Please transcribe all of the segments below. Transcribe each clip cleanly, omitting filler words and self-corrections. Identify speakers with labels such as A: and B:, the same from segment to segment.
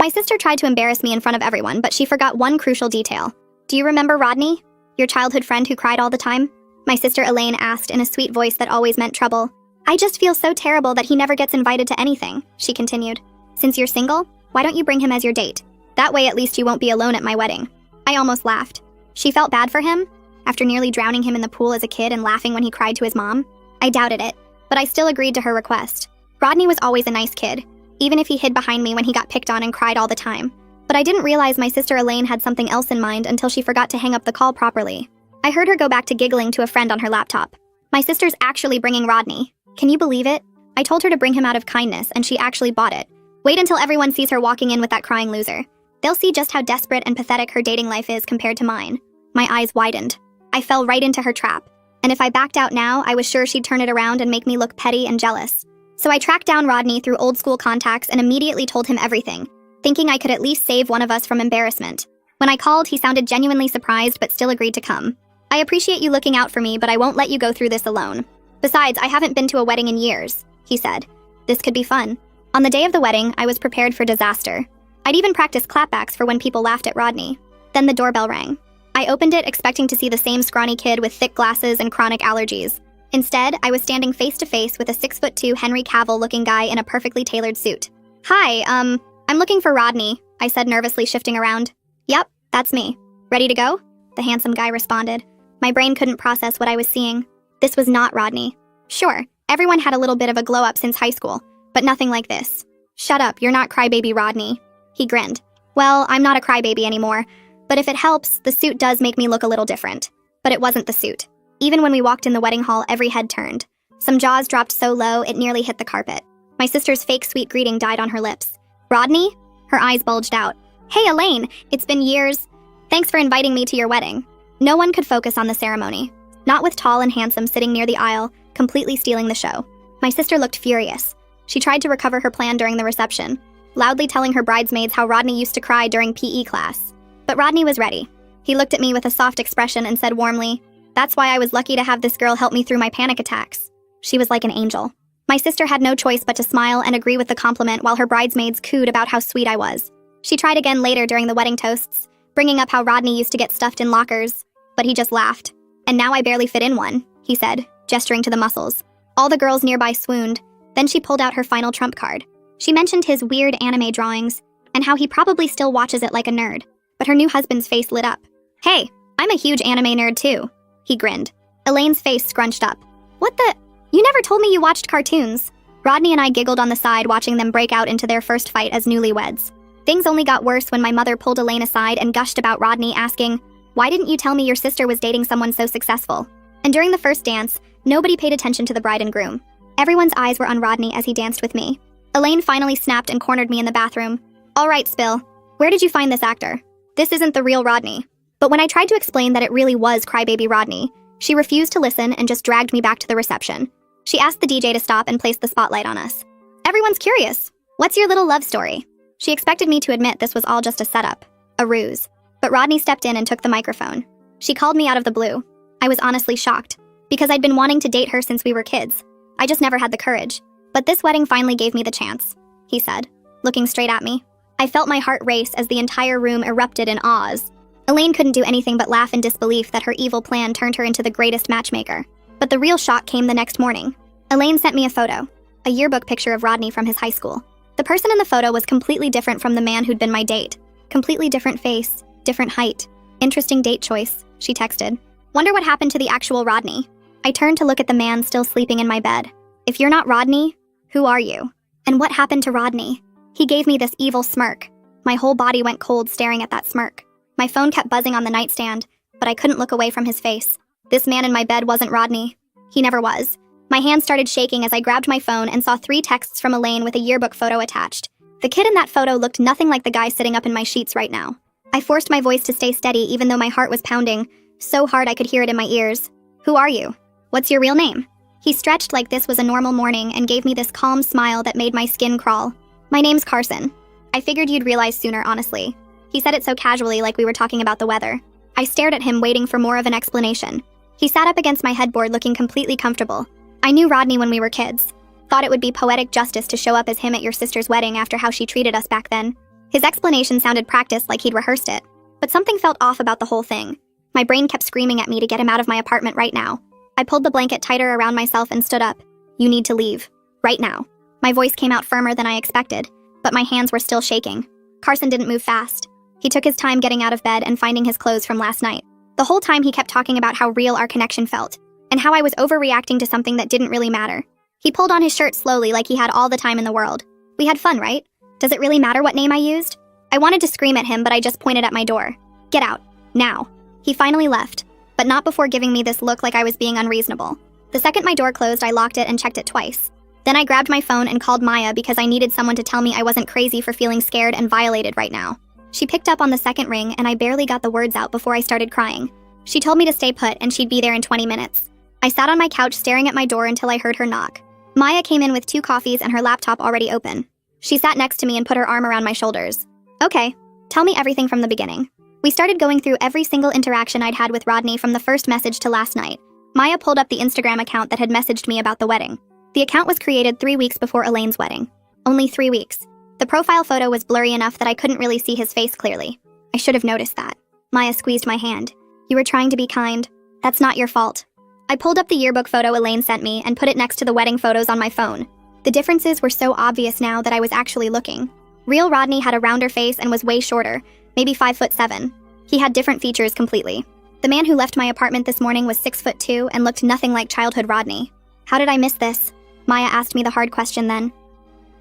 A: My sister tried to embarrass me in front of everyone, but she forgot one crucial detail. Do you remember Rodney? Your childhood friend who cried all the time? My sister Elaine asked in a sweet voice that always meant trouble. I just feel so terrible that he never gets invited to anything, she continued. Since you're single, why don't you bring him as your date? That way at least you won't be alone at my wedding. I almost laughed. She felt bad for him? After nearly drowning him in the pool as a kid and laughing when he cried to his mom? I doubted it, but I still agreed to her request. Rodney was always a nice kid, even if he hid behind me when he got picked on and cried all the time. But I didn't realize my sister Elaine had something else in mind until she forgot to hang up the call properly. I heard her go back to giggling to a friend on her laptop. My sister's actually bringing Rodney. Can you believe it? I told her to bring him out of kindness, and she actually bought it. Wait until everyone sees her walking in with that crying loser. They'll see just how desperate and pathetic her dating life is compared to mine. My eyes widened. I fell right into her trap. And if I backed out now, I was sure she'd turn it around and make me look petty and jealous. So I tracked down Rodney through old school contacts and immediately told him everything, thinking I could at least save one of us from embarrassment. When I called, he sounded genuinely surprised but still agreed to come. I appreciate you looking out for me, but I won't let you go through this alone. Besides, I haven't been to a wedding in years, he said. This could be fun. On the day of the wedding, I was prepared for disaster. I'd even practiced clapbacks for when people laughed at Rodney. Then the doorbell rang. I opened it expecting to see the same scrawny kid with thick glasses and chronic allergies. Instead, I was standing face to face with a 6'2" Henry Cavill-looking guy in a perfectly tailored suit. Hi, I'm looking for Rodney, I said, nervously shifting around. Yep, that's me. Ready to go? The handsome guy responded. My brain couldn't process what I was seeing. This was not Rodney. Sure, everyone had a little bit of a glow-up since high school, but nothing like this. Shut up, you're not crybaby Rodney. He grinned. Well, I'm not a crybaby anymore, but if it helps, the suit does make me look a little different. But it wasn't the suit. Even when we walked in the wedding hall, every head turned. Some jaws dropped so low, it nearly hit the carpet. My sister's fake sweet greeting died on her lips. Rodney? Her eyes bulged out. Hey, Elaine, it's been years. Thanks for inviting me to your wedding. No one could focus on the ceremony. Not with tall and handsome sitting near the aisle, completely stealing the show. My sister looked furious. She tried to recover her plan during the reception, loudly telling her bridesmaids how Rodney used to cry during PE class. But Rodney was ready. He looked at me with a soft expression and said warmly, "That's why I was lucky to have this girl help me through my panic attacks." She was like an angel. My sister had no choice but to smile and agree with the compliment while her bridesmaids cooed about how sweet I was. She tried again later during the wedding toasts, bringing up how Rodney used to get stuffed in lockers, but he just laughed. "And now I barely fit in one," he said, gesturing to the muscles. All the girls nearby swooned. Then she pulled out her final trump card. She mentioned his weird anime drawings and how he probably still watches it like a nerd. But her new husband's face lit up. "Hey, I'm a huge anime nerd too," he grinned. Elaine's face scrunched up. "What the? You never told me you watched cartoons." Rodney and I giggled on the side, watching them break out into their first fight as newlyweds. Things only got worse when my mother pulled Elaine aside and gushed about Rodney, asking, "Why didn't you tell me your sister was dating someone so successful?" And during the first dance, nobody paid attention to the bride and groom. Everyone's eyes were on Rodney as he danced with me. Elaine finally snapped and cornered me in the bathroom. "All right, Spill. Where did you find this actor? This isn't the real Rodney." But when I tried to explain that it really was crybaby Rodney, she refused to listen and just dragged me back to the reception. She asked the DJ to stop and place the spotlight on us. "Everyone's curious. What's your little love story?" She expected me to admit this was all just a setup, a ruse. But Rodney stepped in and took the microphone. She called me out of the blue. I was honestly shocked, because I'd been wanting to date her since we were kids. I just never had the courage. But this wedding finally gave me the chance, he said, looking straight at me. I felt my heart race as the entire room erupted in awes. Elaine couldn't do anything but laugh in disbelief that her evil plan turned her into the greatest matchmaker. But the real shock came the next morning. Elaine sent me a photo, a yearbook picture of Rodney from his high school. The person in the photo was completely different from the man who'd been my date. Completely different face, different height. Interesting date choice, she texted. Wonder what happened to the actual Rodney. I turned to look at the man still sleeping in my bed. If you're not Rodney, who are you? And what happened to Rodney? He gave me this evil smirk. My whole body went cold staring at that smirk. My phone kept buzzing on the nightstand, but I couldn't look away from his face. This man in my bed wasn't Rodney. He never was. My hand started shaking as I grabbed my phone and saw 3 texts from Elaine with a yearbook photo attached. The kid in that photo looked nothing like the guy sitting up in my sheets right now. I forced my voice to stay steady even though my heart was pounding, so hard I could hear it in my ears. Who are you? What's your real name? He stretched like this was a normal morning and gave me this calm smile that made my skin crawl. My name's Carson. I figured you'd realize sooner, honestly. He said it so casually, like we were talking about the weather. I stared at him, waiting for more of an explanation. He sat up against my headboard looking completely comfortable. I knew Rodney when we were kids. Thought it would be poetic justice to show up as him at your sister's wedding after how she treated us back then. His explanation sounded practiced, like he'd rehearsed it. But something felt off about the whole thing. My brain kept screaming at me to get him out of my apartment right now. I pulled the blanket tighter around myself and stood up. You need to leave. Right now. My voice came out firmer than I expected, but my hands were still shaking. Carson didn't move fast. He took his time getting out of bed and finding his clothes from last night. The whole time he kept talking about how real our connection felt, and how I was overreacting to something that didn't really matter. He pulled on his shirt slowly like he had all the time in the world. We had fun, right? Does it really matter what name I used? I wanted to scream at him, but I just pointed at my door. Get out. Now. He finally left, but not before giving me this look like I was being unreasonable. The second my door closed, I locked it and checked it twice. Then I grabbed my phone and called Maya because I needed someone to tell me I wasn't crazy for feeling scared and violated right now. She picked up on the second ring, and I barely got the words out before I started crying. She told me to stay put and she'd be there in 20 minutes. I sat on my couch staring at my door until I heard her knock. Maya came in with 2 coffees and her laptop already open. She sat next to me and put her arm around my shoulders. Okay, tell me everything from the beginning. We started going through every single interaction I'd had with Rodney from the first message to last night. Maya pulled up the Instagram account that had messaged me about the wedding. The account was created 3 weeks before Elaine's wedding. Only 3 weeks. The profile photo was blurry enough that I couldn't really see his face clearly. I should have noticed that. Maya squeezed my hand. You were trying to be kind. That's not your fault. I pulled up the yearbook photo Elaine sent me and put it next to the wedding photos on my phone. The differences were so obvious now that I was actually looking. Real Rodney had a rounder face and was way shorter, maybe 5'7". He had different features completely. The man who left my apartment this morning was 6'2" and looked nothing like childhood Rodney. How did I miss this? Maya asked me the hard question then.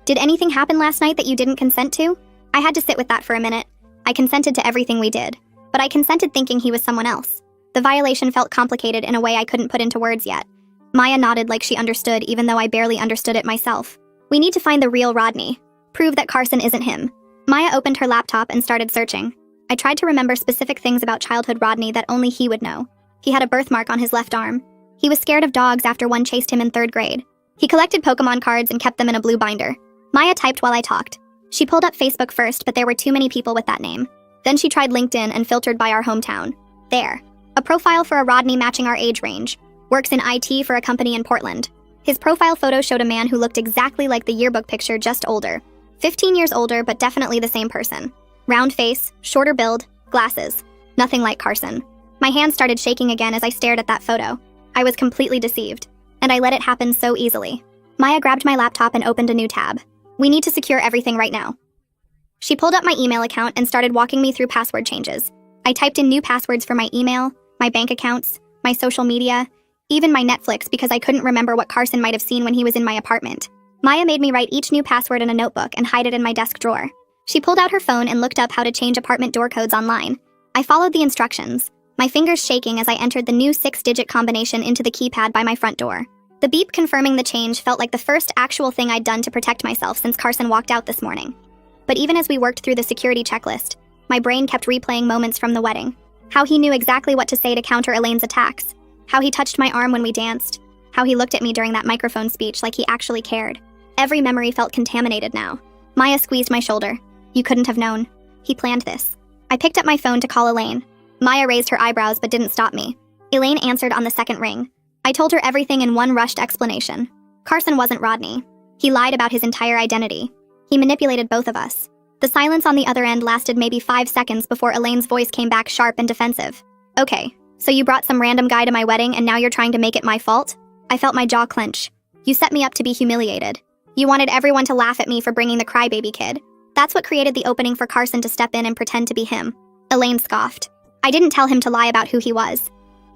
A: Did anything happen last night that you didn't consent to? I had to sit with that for a minute. I consented to everything we did, but I consented thinking he was someone else. The violation felt complicated in a way I couldn't put into words yet. Maya nodded like she understood, even though I barely understood it myself. We need to find the real Rodney. Prove that Carson isn't him. Maya opened her laptop and started searching. I tried to remember specific things about childhood Rodney that only he would know. He had a birthmark on his left arm. He was scared of dogs after one chased him in 3rd grade. He collected Pokemon cards and kept them in a blue binder. Maya typed while I talked. She pulled up Facebook first, but there were too many people with that name. Then she tried LinkedIn and filtered by our hometown. There. A profile for a Rodney matching our age range. Works in IT for a company in Portland. His profile photo showed a man who looked exactly like the yearbook picture, just older. 15 years older, but definitely the same person. Round face, shorter build, glasses. Nothing like Carson. My hands started shaking again as I stared at that photo. I was completely deceived. And I let it happen so easily. Maya grabbed my laptop and opened a new tab. We need to secure everything right now. She pulled up my email account and started walking me through password changes. I typed in new passwords for my email, my bank accounts, my social media, even my Netflix because I couldn't remember what Carson might have seen when he was in my apartment. Maya made me write each new password in a notebook and hide it in my desk drawer. She pulled out her phone and looked up how to change apartment door codes online. I followed the instructions, my fingers shaking as I entered the new 6-digit combination into the keypad by my front door. The beep confirming the change felt like the first actual thing I'd done to protect myself since Carson walked out this morning. But even as we worked through the security checklist, my brain kept replaying moments from the wedding. How he knew exactly what to say to counter Elaine's attacks. How he touched my arm when we danced. How he looked at me during that microphone speech like he actually cared. Every memory felt contaminated now. Maya squeezed my shoulder. You couldn't have known. He planned this. I picked up my phone to call Elaine. Maya raised her eyebrows but didn't stop me. Elaine answered on the second ring. I told her everything in one rushed explanation. Carson wasn't Rodney. He lied about his entire identity. He manipulated both of us. The silence on the other end lasted maybe 5 seconds before Elaine's voice came back sharp and defensive. Okay, so you brought some random guy to my wedding and now you're trying to make it my fault? I felt my jaw clench. You set me up to be humiliated. You wanted everyone to laugh at me for bringing the crybaby kid. That's what created the opening for Carson to step in and pretend to be him. Elaine scoffed. I didn't tell him to lie about who he was.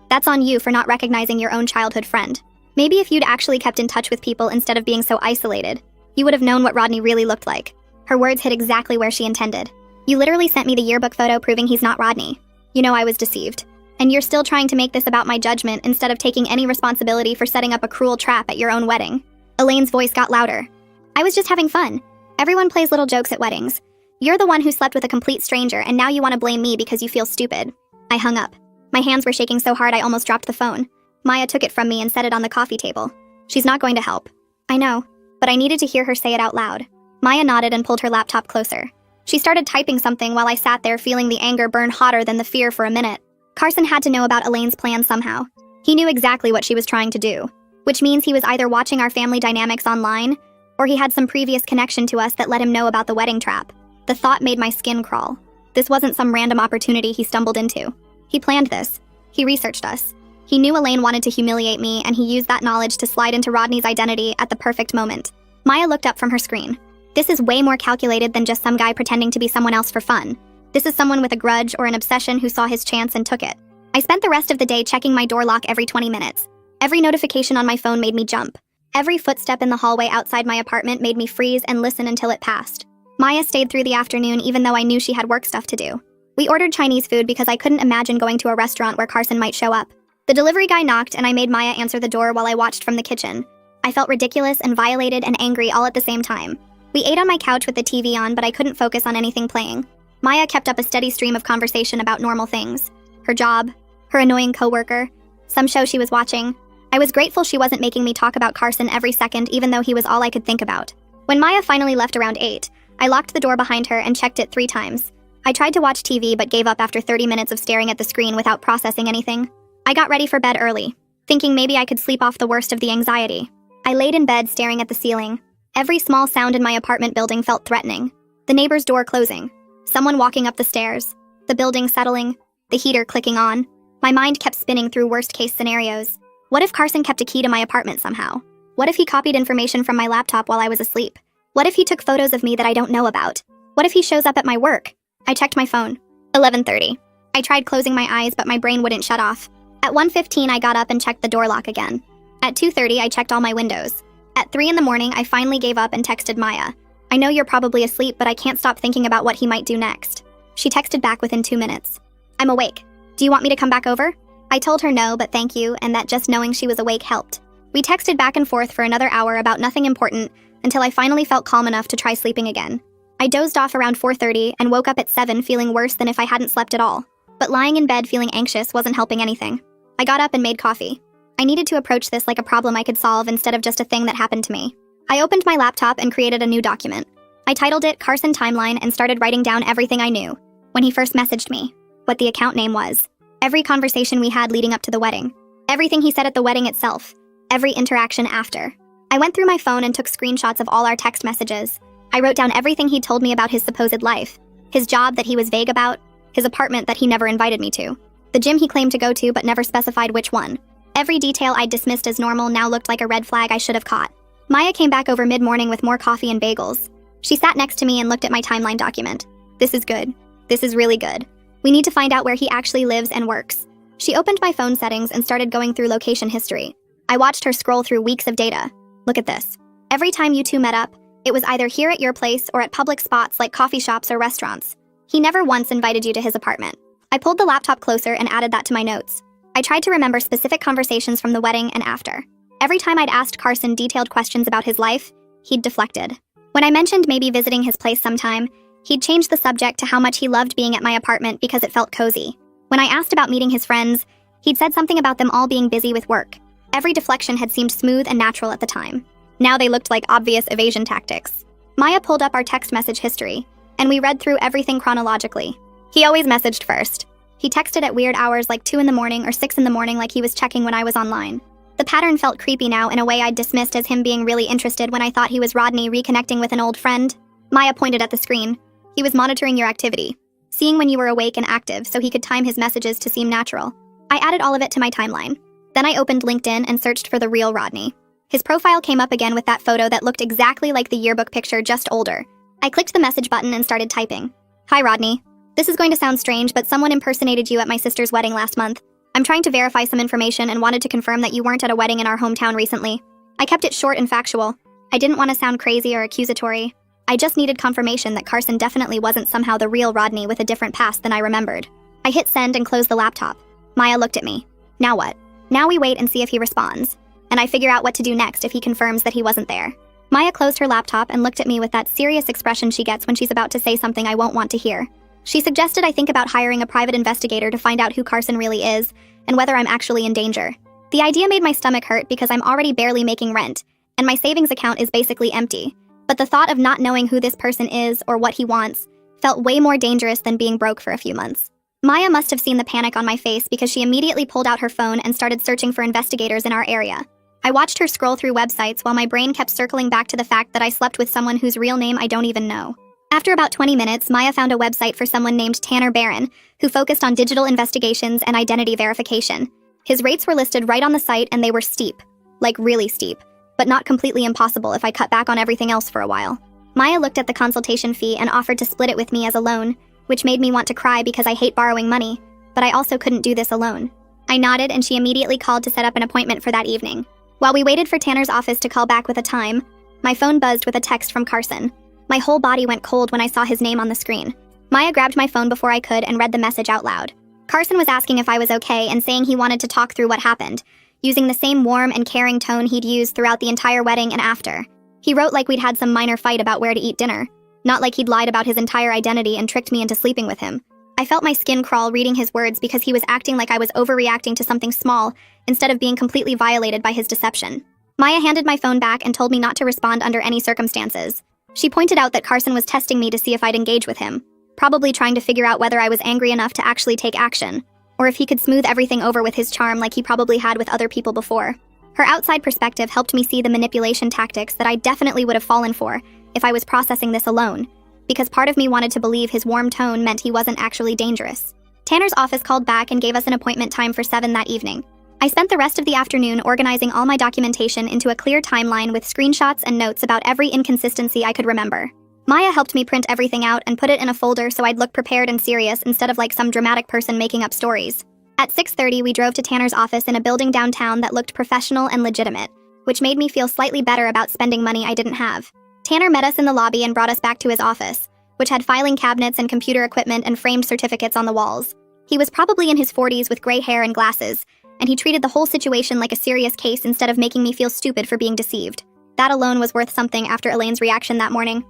A: That's on you for not recognizing your own childhood friend. Maybe if you'd actually kept in touch with people instead of being so isolated, you would have known what Rodney really looked like. Her words hit exactly where she intended. You literally sent me the yearbook photo proving he's not Rodney. You know I was deceived. And you're still trying to make this about my judgment instead of taking any responsibility for setting up a cruel trap at your own wedding. Elaine's voice got louder. I was just having fun. Everyone plays little jokes at weddings. You're the one who slept with a complete stranger and now you want to blame me because you feel stupid. I hung up. My hands were shaking so hard I almost dropped the phone. Maya took it from me and set it on the coffee table. She's not going to help. I know, but I needed to hear her say it out loud. Maya nodded and pulled her laptop closer. She started typing something while I sat there feeling the anger burn hotter than the fear for a minute. Carson had to know about Elaine's plan somehow. He knew exactly what she was trying to do, which means he was either watching our family dynamics online, or he had some previous connection to us that let him know about the wedding trap. The thought made my skin crawl. This wasn't some random opportunity he stumbled into. He planned this. He researched us. He knew Elaine wanted to humiliate me, and he used that knowledge to slide into Rodney's identity at the perfect moment. Maya looked up from her screen. This is way more calculated than just some guy pretending to be someone else for fun. This is someone with a grudge or an obsession who saw his chance and took it. I spent the rest of the day checking my door lock every 20 minutes. Every notification on my phone made me jump. Every footstep in the hallway outside my apartment made me freeze and listen until it passed. Maya stayed through the afternoon even though I knew she had work stuff to do. We ordered Chinese food because I couldn't imagine going to a restaurant where Carson might show up. The delivery guy knocked and I made Maya answer the door while I watched from the kitchen. I felt ridiculous and violated and angry all at the same time. We ate on my couch with the TV on, but I couldn't focus on anything playing. Maya kept up a steady stream of conversation about normal things. Her job, her annoying coworker, some show she was watching. I was grateful she wasn't making me talk about Carson every second, even though he was all I could think about. When Maya finally left around 8, I locked the door behind her and checked it 3 times. I tried to watch TV but gave up after 30 minutes of staring at the screen without processing anything. I got ready for bed early, thinking maybe I could sleep off the worst of the anxiety. I laid in bed staring at the ceiling. Every small sound in my apartment building felt threatening. The neighbor's door closing, someone walking up the stairs, the building settling, the heater clicking on. My mind kept spinning through worst-case scenarios. What if Carson kept a key to my apartment somehow? What if he copied information from my laptop while I was asleep? What if he took photos of me that I don't know about? What if he shows up at my work? I checked my phone. 11:30. I tried closing my eyes, but my brain wouldn't shut off. At 1:15, I got up and checked the door lock again. At 2:30, I checked all my windows. At 3 in the morning, I finally gave up and texted Maya. I know you're probably asleep, but I can't stop thinking about what he might do next. She texted back within 2 minutes. I'm awake. Do you want me to come back over? I told her no, but thank you, and that just knowing she was awake helped. We texted back and forth for another hour about nothing important until I finally felt calm enough to try sleeping again. I dozed off around 4:30 and woke up at 7 feeling worse than if I hadn't slept at all. But lying in bed feeling anxious wasn't helping anything. I got up and made coffee. I needed to approach this like a problem I could solve instead of just a thing that happened to me. I opened my laptop and created a new document. I titled it Carson Timeline and started writing down everything I knew. When he first messaged me, what the account name was, every conversation we had leading up to the wedding, everything he said at the wedding itself, every interaction after. I went through my phone and took screenshots of all our text messages. I wrote down everything he told me about his supposed life, his job that he was vague about, his apartment that he never invited me to, the gym he claimed to go to but never specified which one. Every detail I'd dismissed as normal now looked like a red flag I should have caught. Maya came back over mid-morning with more coffee and bagels. She sat next to me and looked at my timeline document. This is good. This is really good. We need to find out where he actually lives and works. She opened my phone settings and started going through location history. I watched her scroll through weeks of data. Look at this. Every time you two met up, it was either here at your place or at public spots like coffee shops or restaurants. He never once invited you to his apartment. I pulled the laptop closer and added that to my notes. I tried to remember specific conversations from the wedding and after. Every time I'd asked Carson detailed questions about his life, he'd deflected. When I mentioned maybe visiting his place sometime, he'd changed the subject to how much he loved being at my apartment because it felt cozy. When I asked about meeting his friends, he'd said something about them all being busy with work. Every deflection had seemed smooth and natural at the time. Now they looked like obvious evasion tactics. Maya pulled up our text message history, and we read through everything chronologically. He always messaged first. He texted at weird hours like 2 in the morning or 6 in the morning like he was checking when I was online. The pattern felt creepy now in a way I'd dismissed as him being really interested when I thought he was Rodney reconnecting with an old friend. Maya pointed at the screen. He was monitoring your activity, seeing when you were awake and active so he could time his messages to seem natural. I added all of it to my timeline. Then I opened LinkedIn and searched for the real Rodney. His profile came up again with that photo that looked exactly like the yearbook picture, just older. I clicked the message button and started typing. Hi, Rodney. This is going to sound strange, but someone impersonated you at my sister's wedding last month. I'm trying to verify some information and wanted to confirm that you weren't at a wedding in our hometown recently. I kept it short and factual. I didn't want to sound crazy or accusatory. I just needed confirmation that Carson definitely wasn't somehow the real Rodney with a different past than I remembered. I hit send and closed the laptop. Maya looked at me. Now what? Now we wait and see if he responds. And I figure out what to do next if he confirms that he wasn't there. Maya closed her laptop and looked at me with that serious expression she gets when she's about to say something I won't want to hear. She suggested I think about hiring a private investigator to find out who Carson really is and whether I'm actually in danger. The idea made my stomach hurt because I'm already barely making rent, and my savings account is basically empty. But the thought of not knowing who this person is or what he wants felt way more dangerous than being broke for a few months. Maya must have seen the panic on my face because she immediately pulled out her phone and started searching for investigators in our area. I watched her scroll through websites while my brain kept circling back to the fact that I slept with someone whose real name I don't even know. After about 20 minutes, Maya found a website for someone named Tanner Barron, who focused on digital investigations and identity verification. His rates were listed right on the site, and they were steep. Like really steep. But not completely impossible if I cut back on everything else for a while. Maya looked at the consultation fee and offered to split it with me as a loan, which made me want to cry because I hate borrowing money, but I also couldn't do this alone. I nodded, and she immediately called to set up an appointment for that evening. While we waited for Tanner's office to call back with a time, my phone buzzed with a text from Carson. My whole body went cold when I saw his name on the screen. Maya grabbed my phone before I could and read the message out loud. Carson was asking if I was okay and saying he wanted to talk through what happened, using the same warm and caring tone he'd used throughout the entire wedding and after. He wrote like we'd had some minor fight about where to eat dinner, not like he'd lied about his entire identity and tricked me into sleeping with him. I felt my skin crawl reading his words because he was acting like I was overreacting to something small instead of being completely violated by his deception. Maya handed my phone back and told me not to respond under any circumstances. She pointed out that Carson was testing me to see if I'd engage with him, probably trying to figure out whether I was angry enough to actually take action, or if he could smooth everything over with his charm like he probably had with other people before. Her outside perspective helped me see the manipulation tactics that I definitely would have fallen for if I was processing this alone, because part of me wanted to believe his warm tone meant he wasn't actually dangerous. Tanner's office called back and gave us an appointment time for 7 that evening. I spent the rest of the afternoon organizing all my documentation into a clear timeline with screenshots and notes about every inconsistency I could remember. Maya helped me print everything out and put it in a folder so I'd look prepared and serious instead of like some dramatic person making up stories. At 6:30, we drove to Tanner's office in a building downtown that looked professional and legitimate, which made me feel slightly better about spending money I didn't have. Tanner met us in the lobby and brought us back to his office, which had filing cabinets and computer equipment and framed certificates on the walls. He was probably in his 40s with gray hair and glasses, and he treated the whole situation like a serious case instead of making me feel stupid for being deceived. That alone was worth something after Elaine's reaction that morning.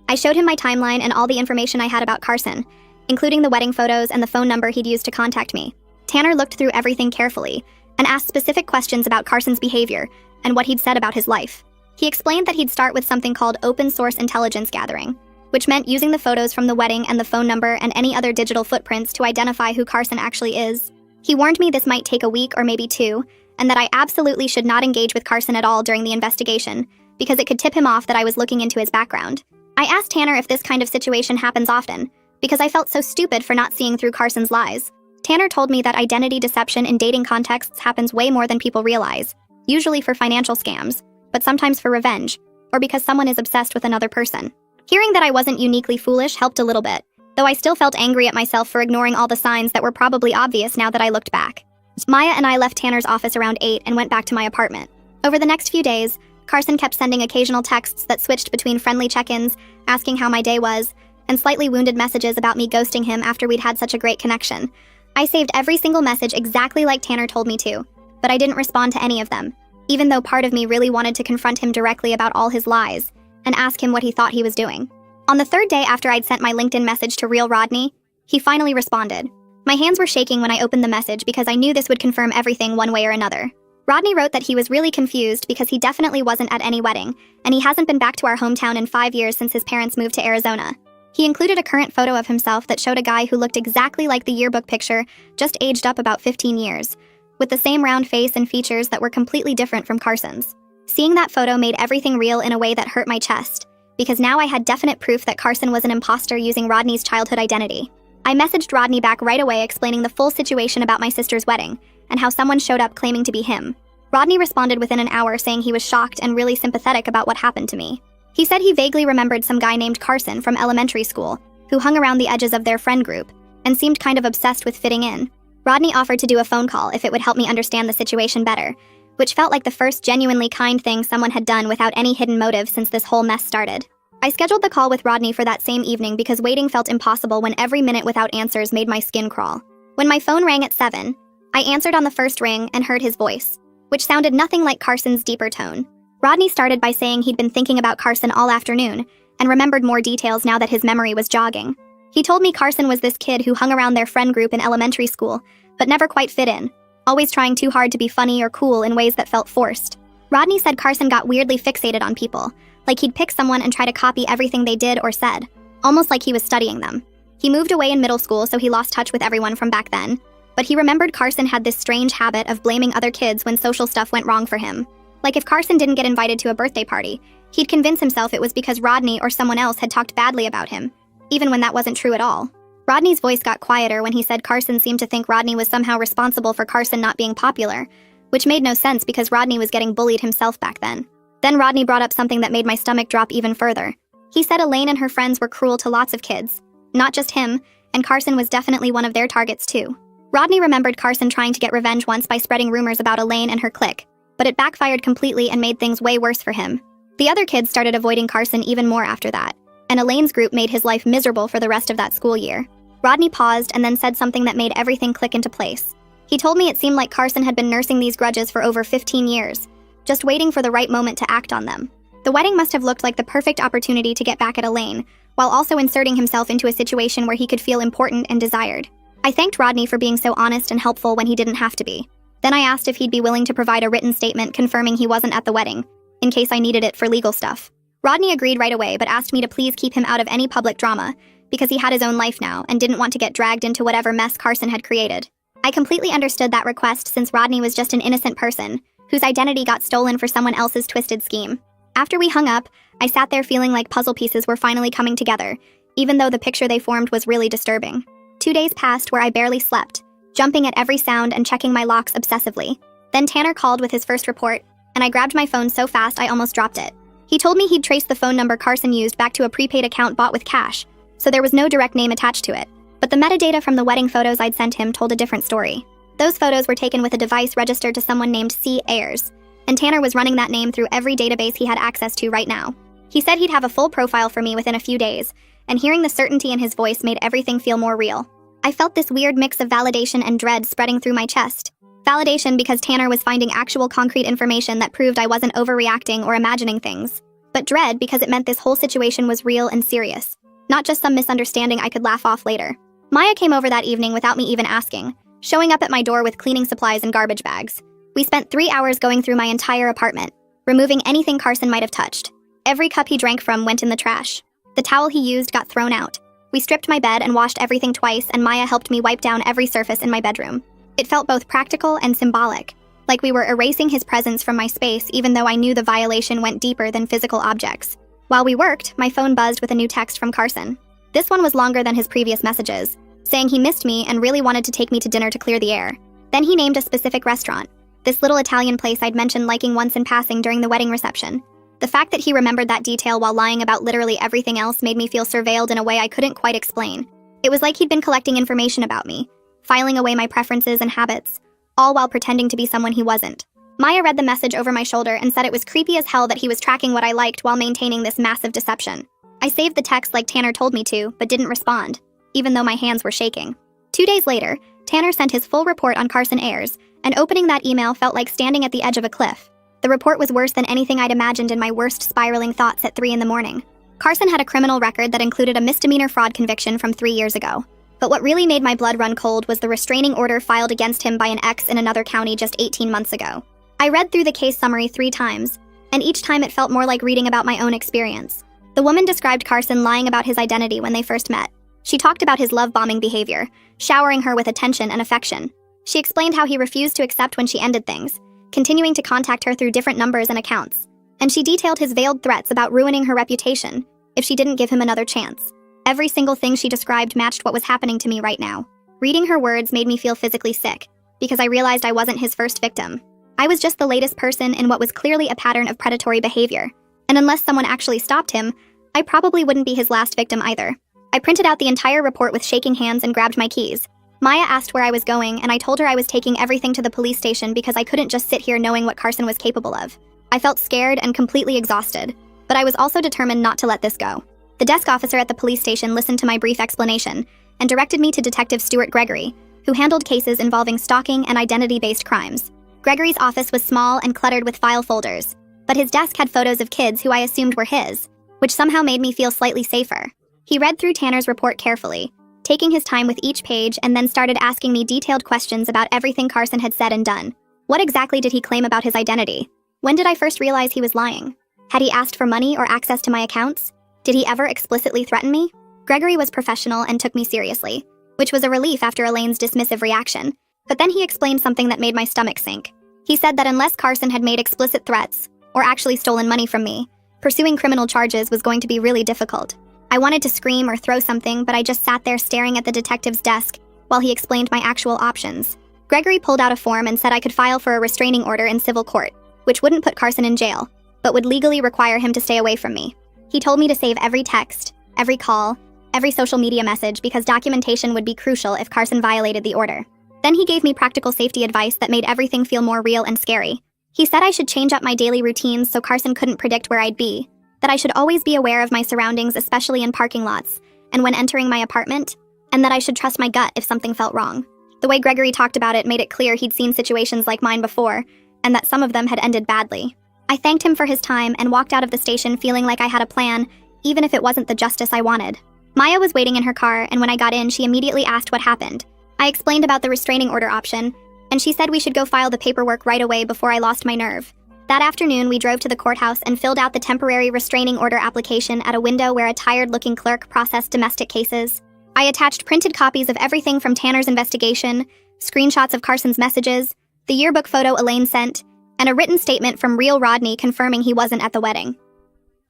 A: I showed him my timeline and all the information I had about Carson, including the wedding photos and the phone number he'd used to contact me. Tanner looked through everything carefully and asked specific questions about Carson's behavior and what he'd said about his life. He explained that he'd start with something called open source intelligence gathering, which meant using the photos from the wedding and the phone number and any other digital footprints to identify who Carson actually is. He warned me this might take a week or maybe 2, and that I absolutely should not engage with Carson at all during the investigation, because it could tip him off that I was looking into his background. I asked Tanner if this kind of situation happens often, because I felt so stupid for not seeing through Carson's lies. Tanner told me that identity deception in dating contexts happens way more than people realize, usually for financial scams, but sometimes for revenge, or because someone is obsessed with another person. Hearing that I wasn't uniquely foolish helped a little bit, though I still felt angry at myself for ignoring all the signs that were probably obvious now that I looked back. Maya and I left Tanner's office around 8 and went back to my apartment. Over the next few days, Carson kept sending occasional texts that switched between friendly check-ins, asking how my day was, and slightly wounded messages about me ghosting him after we'd had such a great connection. I saved every single message exactly like Tanner told me to, but I didn't respond to any of them, even though part of me really wanted to confront him directly about all his lies and ask him what he thought he was doing. On the 3rd day after I'd sent my LinkedIn message to Real Rodney, he finally responded. My hands were shaking when I opened the message because I knew this would confirm everything one way or another. Rodney wrote that he was really confused because he definitely wasn't at any wedding, and he hasn't been back to our hometown in 5 years since his parents moved to Arizona. He included a current photo of himself that showed a guy who looked exactly like the yearbook picture, just aged up about 15 years, with the same round face and features that were completely different from Carson's. Seeing that photo made everything real in a way that hurt my chest, because now I had definite proof that Carson was an imposter using Rodney's childhood identity. I messaged Rodney back right away explaining the full situation about my sister's wedding, and how someone showed up claiming to be him. Rodney responded within an hour saying he was shocked and really sympathetic about what happened to me. He said he vaguely remembered some guy named Carson from elementary school, who hung around the edges of their friend group, and seemed kind of obsessed with fitting in. Rodney offered to do a phone call if it would help me understand the situation better, which felt like the first genuinely kind thing someone had done without any hidden motive since this whole mess started. I scheduled the call with Rodney for that same evening because waiting felt impossible when every minute without answers made my skin crawl. When my phone rang at 7, I answered on the first ring and heard his voice, which sounded nothing like Carson's deeper tone. Rodney started by saying he'd been thinking about Carson all afternoon and remembered more details now that his memory was jogging. He told me Carson was this kid who hung around their friend group in elementary school, but never quite fit in, always trying too hard to be funny or cool in ways that felt forced. Rodney said Carson got weirdly fixated on people, like he'd pick someone and try to copy everything they did or said, almost like he was studying them. He moved away in middle school, so he lost touch with everyone from back then, but he remembered Carson had this strange habit of blaming other kids when social stuff went wrong for him. Like if Carson didn't get invited to a birthday party, He'd convince himself it was because Rodney or someone else had talked badly about him, even when that wasn't true at all. Rodney's voice got quieter when he said Carson seemed to think Rodney was somehow responsible for Carson not being popular, which made no sense because Rodney was getting bullied himself back then. Then Rodney brought up something that made my stomach drop even further. He said Elaine and her friends were cruel to lots of kids. Not just him, and Carson was definitely one of their targets too. Rodney remembered Carson trying to get revenge once by spreading rumors about Elaine and her clique, but it backfired completely and made things way worse for him. The other kids started avoiding Carson even more after that, and Elaine's group made his life miserable for the rest of that school year. Rodney paused and then said something that made everything click into place. He told me it seemed like Carson had been nursing these grudges for over 15 years, just waiting for the right moment to act on them. The wedding must have looked like the perfect opportunity to get back at Elaine, while also inserting himself into a situation where he could feel important and desired. I thanked Rodney for being so honest and helpful when he didn't have to be. Then I asked if he'd be willing to provide a written statement confirming he wasn't at the wedding, in case I needed it for legal stuff. Rodney agreed right away, but asked me to please keep him out of any public drama, because he had his own life now and didn't want to get dragged into whatever mess Carson had created. I completely understood that request since Rodney was just an innocent person, whose identity got stolen for someone else's twisted scheme. After we hung up, I sat there feeling like puzzle pieces were finally coming together, even though the picture they formed was really disturbing. 2 days passed where I barely slept, jumping at every sound and checking my locks obsessively. Then Tanner called with his first report, and I grabbed my phone so fast I almost dropped it. He told me he'd traced the phone number Carson used back to a prepaid account bought with cash, so there was no direct name attached to it. But the metadata from the wedding photos I'd sent him told a different story. Those photos were taken with a device registered to someone named C. Ayers, and Tanner was running that name through every database he had access to right now. He said he'd have a full profile for me within a few days, and hearing the certainty in his voice made everything feel more real. I felt this weird mix of validation and dread spreading through my chest. Validation because Tanner was finding actual concrete information that proved I wasn't overreacting or imagining things. But dread because it meant this whole situation was real and serious, not just some misunderstanding I could laugh off later. Maya came over that evening without me even asking, showing up at my door with cleaning supplies and garbage bags. We spent 3 hours going through my entire apartment, removing anything Carson might have touched. Every cup he drank from went in the trash. The towel he used got thrown out. We stripped my bed and washed everything twice, and Maya helped me wipe down every surface in my bedroom. It felt both practical and symbolic, like we were erasing his presence from my space even though I knew the violation went deeper than physical objects. While we worked, my phone buzzed with a new text from Carson. This one was longer than his previous messages, saying he missed me and really wanted to take me to dinner to clear the air. Then he named a specific restaurant, this little Italian place I'd mentioned liking once in passing during the wedding reception. The fact that he remembered that detail while lying about literally everything else made me feel surveilled in a way I couldn't quite explain. It was like he'd been collecting information about me, filing away my preferences and habits, all while pretending to be someone he wasn't. Maya read the message over my shoulder and said it was creepy as hell that he was tracking what I liked while maintaining this massive deception. I saved the text like Tanner told me to, but didn't respond, even though my hands were shaking. 2 days later, Tanner sent his full report on Carson Ayers, and opening that email felt like standing at the edge of a cliff. The report was worse than anything I'd imagined in my worst spiraling thoughts at 3 in the morning. Carson had a criminal record that included a misdemeanor fraud conviction from 3 years ago. But what really made my blood run cold was the restraining order filed against him by an ex in another county just 18 months ago. I read through the case summary 3 times, and each time it felt more like reading about my own experience. The woman described Carson lying about his identity when they first met. She talked about his love-bombing behavior, showering her with attention and affection. She explained how he refused to accept when she ended things, continuing to contact her through different numbers and accounts. And she detailed his veiled threats about ruining her reputation if she didn't give him another chance. Every single thing she described matched what was happening to me right now. Reading her words made me feel physically sick, because I realized I wasn't his first victim. I was just the latest person in what was clearly a pattern of predatory behavior, and unless someone actually stopped him, I probably wouldn't be his last victim either. I printed out the entire report with shaking hands and grabbed my keys. Maya asked where I was going, and I told her I was taking everything to the police station because I couldn't just sit here knowing what Carson was capable of. I felt scared and completely exhausted, but I was also determined not to let this go. The desk officer at the police station listened to my brief explanation and directed me to Detective Stuart Gregory, who handled cases involving stalking and identity-based crimes. Gregory's office was small and cluttered with file folders, but his desk had photos of kids who I assumed were his, which somehow made me feel slightly safer. He read through Tanner's report carefully, taking his time with each page, and then started asking me detailed questions about everything Carson had said and done. What exactly did he claim about his identity? When did I first realize he was lying? Had he asked for money or access to my accounts? Did he ever explicitly threaten me? Gregory was professional and took me seriously, which was a relief after Elaine's dismissive reaction. But then he explained something that made my stomach sink. He said that unless Carson had made explicit threats, or actually stolen money from me, Pursuing criminal charges was going to be really difficult. I wanted to scream or throw something, but I just sat there staring at the detective's desk while he explained my actual options. Gregory pulled out a form and said I could file for a restraining order in civil court, which wouldn't put Carson in jail, but would legally require him to stay away from me. He told me to save every text, every call, every social media message because documentation would be crucial if Carson violated the order. Then he gave me practical safety advice that made everything feel more real and scary. He said I should change up my daily routines so Carson couldn't predict where I'd be, that I should always be aware of my surroundings, especially in parking lots, and when entering my apartment, and that I should trust my gut if something felt wrong. The way Gregory talked about it made it clear he'd seen situations like mine before, and that some of them had ended badly. I thanked him for his time and walked out of the station feeling like I had a plan, even if it wasn't the justice I wanted. Maya was waiting in her car, and when I got in, she immediately asked what happened. I explained about the restraining order option, and she said we should go file the paperwork right away before I lost my nerve. That afternoon, we drove to the courthouse and filled out the temporary restraining order application at a window where a tired-looking clerk processed domestic cases. I attached printed copies of everything from Tanner's investigation, screenshots of Carson's messages, the yearbook photo Elaine sent, and a written statement from real Rodney confirming he wasn't at the wedding.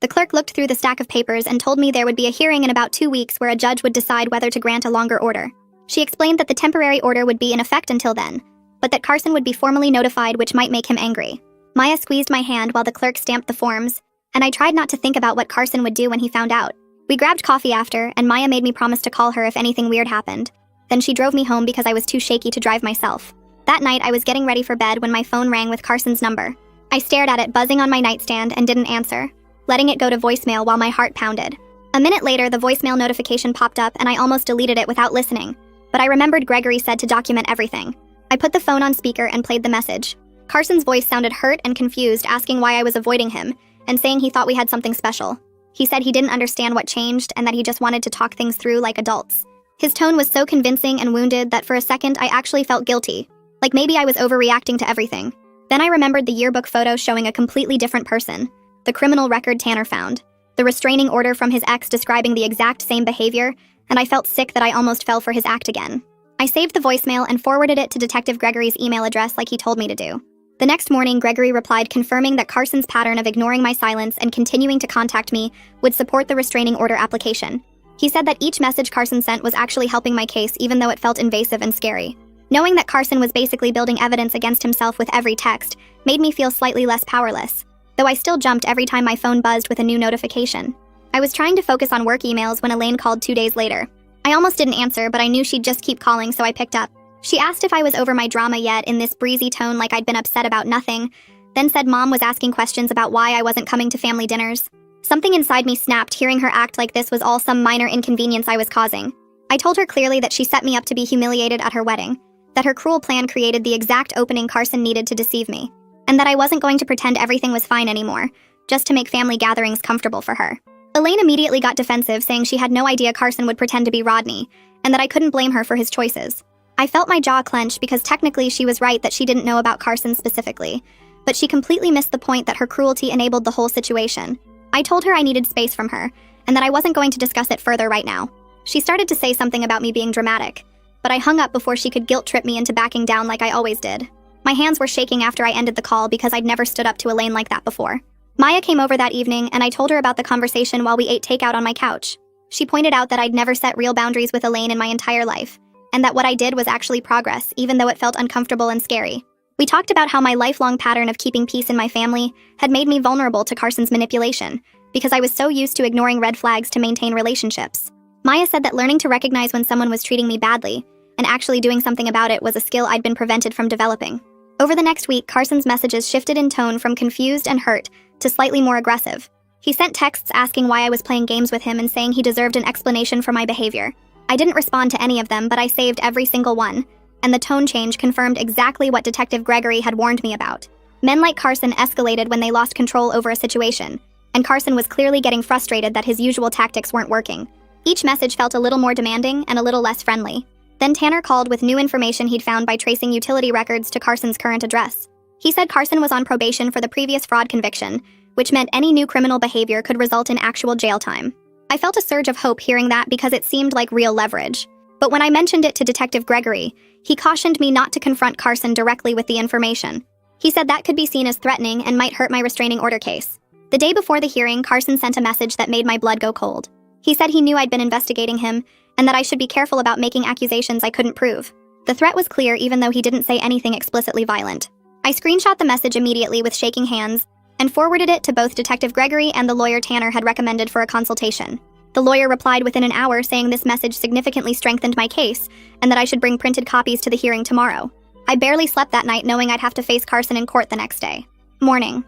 A: The clerk looked through the stack of papers and told me there would be a hearing in about 2 weeks where a judge would decide whether to grant a longer order. She explained that the temporary order would be in effect until then, but that Carson would be formally notified, which might make him angry. Maya squeezed my hand while the clerk stamped the forms, and I tried not to think about what Carson would do when he found out. We grabbed coffee after, and Maya made me promise to call her if anything weird happened. Then she drove me home because I was too shaky to drive myself. That night, I was getting ready for bed when my phone rang with Carson's number. I stared at it buzzing on my nightstand and didn't answer, letting it go to voicemail while my heart pounded. A minute later, the voicemail notification popped up and I almost deleted it without listening, but I remembered Gregory said to document everything. I put the phone on speaker and played the message. Carson's voice sounded hurt and confused, asking why I was avoiding him, and saying he thought we had something special. He said he didn't understand what changed and that he just wanted to talk things through like adults. His tone was so convincing and wounded that for a second I actually felt guilty, like maybe I was overreacting to everything. Then I remembered the yearbook photo showing a completely different person, the criminal record Tanner found, the restraining order from his ex describing the exact same behavior, and I felt sick that I almost fell for his act again. I saved the voicemail and forwarded it to Detective Gregory's email address like he told me to do. The next morning, Gregory replied confirming that Carson's pattern of ignoring my silence and continuing to contact me would support the restraining order application. He said that each message Carson sent was actually helping my case even though it felt invasive and scary. Knowing that Carson was basically building evidence against himself with every text made me feel slightly less powerless, though I still jumped every time my phone buzzed with a new notification. I was trying to focus on work emails when Elaine called 2 days later. I almost didn't answer, but I knew she'd just keep calling, so I picked up. She asked if I was over my drama yet in this breezy tone like I'd been upset about nothing, then said Mom was asking questions about why I wasn't coming to family dinners. Something inside me snapped hearing her act like this was all some minor inconvenience I was causing. I told her clearly that she set me up to be humiliated at her wedding, that her cruel plan created the exact opening Carson needed to deceive me, and that I wasn't going to pretend everything was fine anymore, just to make family gatherings comfortable for her. Elaine immediately got defensive, saying she had no idea Carson would pretend to be Rodney, and that I couldn't blame her for his choices. I felt my jaw clench because technically she was right that she didn't know about Carson specifically, but she completely missed the point that her cruelty enabled the whole situation. I told her I needed space from her, and that I wasn't going to discuss it further right now. She started to say something about me being dramatic, but I hung up before she could guilt-trip me into backing down like I always did. My hands were shaking after I ended the call because I'd never stood up to Elaine like that before. Maya came over that evening, and I told her about the conversation while we ate takeout on my couch. She pointed out that I'd never set real boundaries with Elaine in my entire life, and that what I did was actually progress, even though it felt uncomfortable and scary. We talked about how my lifelong pattern of keeping peace in my family had made me vulnerable to Carson's manipulation, because I was so used to ignoring red flags to maintain relationships. Maya said that learning to recognize when someone was treating me badly, and actually doing something about it was a skill I'd been prevented from developing. Over the next week, Carson's messages shifted in tone from confused and hurt to slightly more aggressive. He sent texts asking why I was playing games with him and saying he deserved an explanation for my behavior. I didn't respond to any of them, but I saved every single one, and the tone change confirmed exactly what Detective Gregory had warned me about. Men like Carson escalated when they lost control over a situation, and Carson was clearly getting frustrated that his usual tactics weren't working. Each message felt a little more demanding and a little less friendly. Then Tanner called with new information he'd found by tracing utility records to Carson's current address. He said Carson was on probation for the previous fraud conviction, which meant any new criminal behavior could result in actual jail time. I felt a surge of hope hearing that because it seemed like real leverage. But when I mentioned it to Detective Gregory, he cautioned me not to confront Carson directly with the information. He said that could be seen as threatening and might hurt my restraining order case. The day before the hearing, Carson sent a message that made my blood go cold. He said he knew I'd been investigating him and that I should be careful about making accusations I couldn't prove. The threat was clear even though he didn't say anything explicitly violent. I screenshot the message immediately with shaking hands and forwarded it to both Detective Gregory and the lawyer Tanner had recommended for a consultation. The lawyer replied within an hour saying this message significantly strengthened my case and that I should bring printed copies to the hearing tomorrow. I barely slept that night knowing I'd have to face Carson in court the next day. Morning.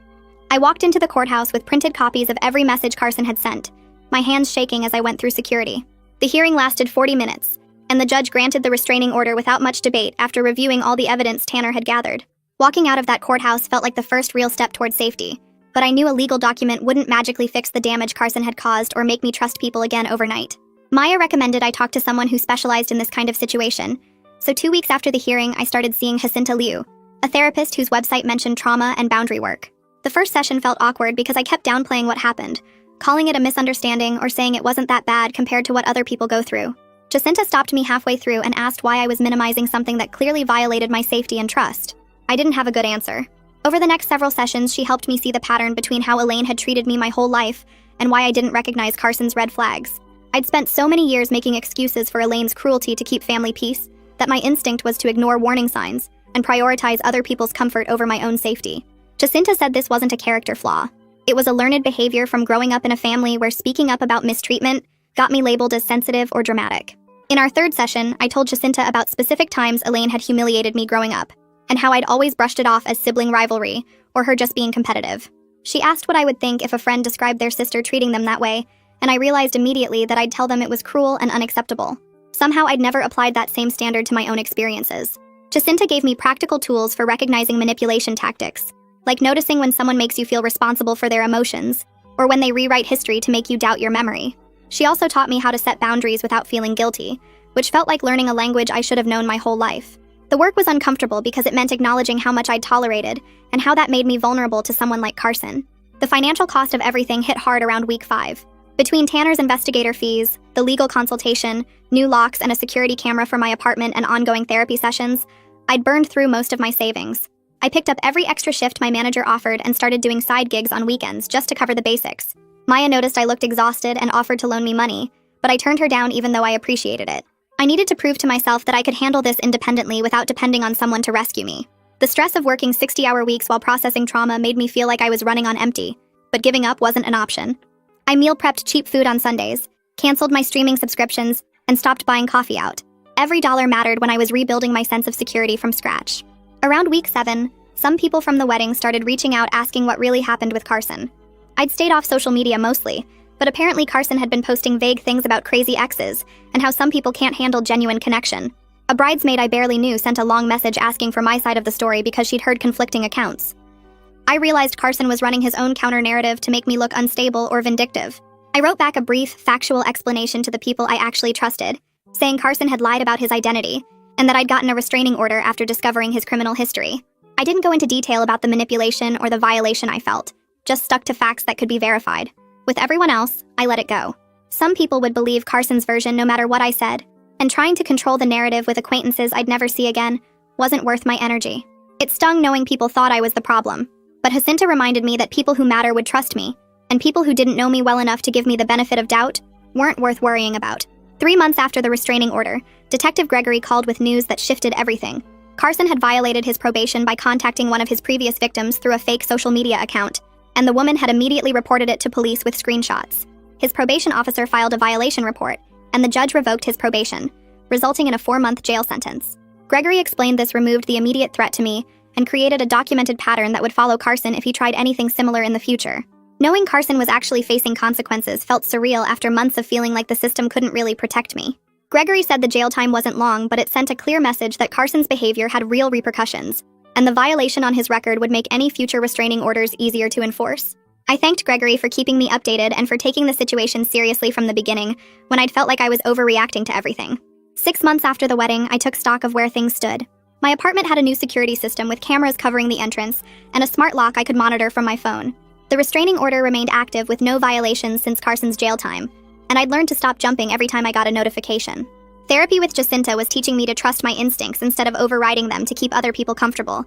A: I walked into the courthouse with printed copies of every message Carson had sent, my hands shaking as I went through security. The hearing lasted 40 minutes, and the judge granted the restraining order without much debate after reviewing all the evidence Tanner had gathered. Walking out of that courthouse felt like the first real step toward safety, but I knew a legal document wouldn't magically fix the damage Carson had caused or make me trust people again overnight. Maya recommended I talk to someone who specialized in this kind of situation, so 2 weeks after the hearing, I started seeing Jacinta Liu, a therapist whose website mentioned trauma and boundary work. The first session felt awkward because I kept downplaying what happened, calling it a misunderstanding or saying it wasn't that bad compared to what other people go through. Jacinta stopped me halfway through and asked why I was minimizing something that clearly violated my safety and trust. I didn't have a good answer. Over the next several sessions, she helped me see the pattern between how Elaine had treated me my whole life and why I didn't recognize Carson's red flags. I'd spent so many years making excuses for Elaine's cruelty to keep family peace that my instinct was to ignore warning signs and prioritize other people's comfort over my own safety. Jacinta said this wasn't a character flaw. It was a learned behavior from growing up in a family where speaking up about mistreatment got me labeled as sensitive or dramatic. In our third session, I told Jacinta about specific times Elaine had humiliated me growing up, and how I'd always brushed it off as sibling rivalry or her just being competitive. She asked what I would think if a friend described their sister treating them that way, and I realized immediately that I'd tell them it was cruel and unacceptable. Somehow I'd never applied that same standard to my own experiences. Jacinta gave me practical tools for recognizing manipulation tactics, like noticing when someone makes you feel responsible for their emotions, or when they rewrite history to make you doubt your memory. She also taught me how to set boundaries without feeling guilty, which felt like learning a language I should have known my whole life. The work was uncomfortable because it meant acknowledging how much I'd tolerated and how that made me vulnerable to someone like Carson. The financial cost of everything hit hard around week 5. Between Tanner's investigator fees, the legal consultation, new locks, and a security camera for my apartment and ongoing therapy sessions, I'd burned through most of my savings. I picked up every extra shift my manager offered and started doing side gigs on weekends just to cover the basics. Maya noticed I looked exhausted and offered to loan me money, but I turned her down even though I appreciated it. I needed to prove to myself that I could handle this independently without depending on someone to rescue me. The stress of working 60-hour weeks while processing trauma made me feel like I was running on empty, but giving up wasn't an option. I meal prepped cheap food on Sundays, canceled my streaming subscriptions, and stopped buying coffee out. Every dollar mattered when I was rebuilding my sense of security from scratch. Around week 7, some people from the wedding started reaching out asking what really happened with Carson. I'd stayed off social media mostly, but apparently Carson had been posting vague things about crazy exes and how some people can't handle genuine connection. A bridesmaid I barely knew sent a long message asking for my side of the story because she'd heard conflicting accounts. I realized Carson was running his own counter-narrative to make me look unstable or vindictive. I wrote back a brief, factual explanation to the people I actually trusted, saying Carson had lied about his identity and that I'd gotten a restraining order after discovering his criminal history. I didn't go into detail about the manipulation or the violation I felt, just stuck to facts that could be verified. With everyone else, I let it go. Some people would believe Carson's version no matter what I said, and trying to control the narrative with acquaintances I'd never see again wasn't worth my energy. It stung knowing people thought I was the problem, but Jacinta reminded me that people who matter would trust me, and people who didn't know me well enough to give me the benefit of doubt weren't worth worrying about. 3 months after the restraining order, Detective Gregory called with news that shifted everything. Carson had violated his probation by contacting one of his previous victims through a fake social media account, and the woman had immediately reported it to police with screenshots. His probation officer filed a violation report, and the judge revoked his probation, resulting in a 4-month jail sentence. Gregory explained this removed the immediate threat to me and created a documented pattern that would follow Carson if he tried anything similar in the future. Knowing Carson was actually facing consequences felt surreal after months of feeling like the system couldn't really protect me. Gregory said the jail time wasn't long, but it sent a clear message that Carson's behavior had real repercussions, and the violation on his record would make any future restraining orders easier to enforce. I thanked Gregory for keeping me updated and for taking the situation seriously from the beginning when I'd felt like I was overreacting to everything. 6 months after the wedding, I took stock of where things stood. My apartment had a new security system with cameras covering the entrance and a smart lock I could monitor from my phone. The restraining order remained active with no violations since Carson's jail time, and I'd learned to stop jumping every time I got a notification. Therapy with Jacinta was teaching me to trust my instincts instead of overriding them to keep other people comfortable,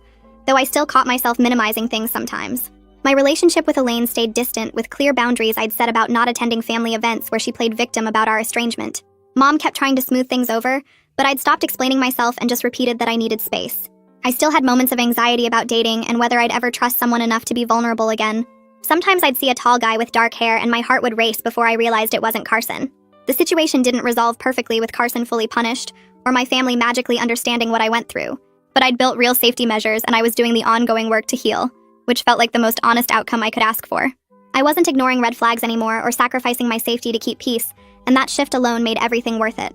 A: though I still caught myself minimizing things sometimes. My relationship with Elaine stayed distant, with clear boundaries I'd set about not attending family events where she played victim about our estrangement. Mom kept trying to smooth things over, but I'd stopped explaining myself and just repeated that I needed space. I still had moments of anxiety about dating and whether I'd ever trust someone enough to be vulnerable again. Sometimes I'd see a tall guy with dark hair and my heart would race before I realized it wasn't Carson. The situation didn't resolve perfectly with Carson fully punished, or my family magically understanding what I went through. But I'd built real safety measures and I was doing the ongoing work to heal, which felt like the most honest outcome I could ask for. I wasn't ignoring red flags anymore or sacrificing my safety to keep peace, and that shift alone made everything worth it.